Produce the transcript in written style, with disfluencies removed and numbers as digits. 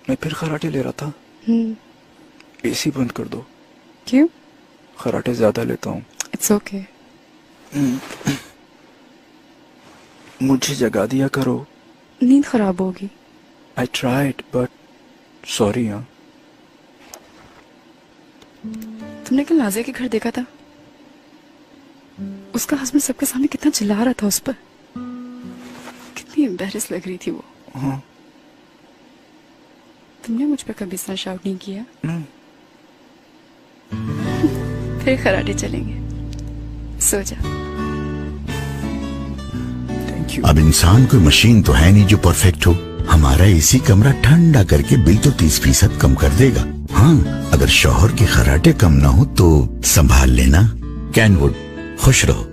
मैं फिर खराटे ले रहा था। एसी बंद कर दो। क्यों? खराटे ज्यादा लेता हूँ। It's okay. मुझे जगा दिया करो। नींद खराब होगी। I tried but sorry. हाँ, तुमने कल नाज़िया के घर देखा था? उसका हस्बैंड सबके सामने कितना चिल्ला रहा था उस पर। कितनी एम्बैरेस लग रही थी वो। हाँ। तुमने मुझ पर कभी इतना शाउट नहीं किया। नहीं। फिर खराटे चलेंगे। सो जा। Thank you. अब इंसान कोई मशीन तो है नहीं जो परफेक्ट हो। हमारा एसी कमरा ठंडा करके बिल तो 30% कम कर देगा। हाँ, अगर शौहर के खराटे कम ना हो तो संभाल लेना। कैनवुड, खुश रहो।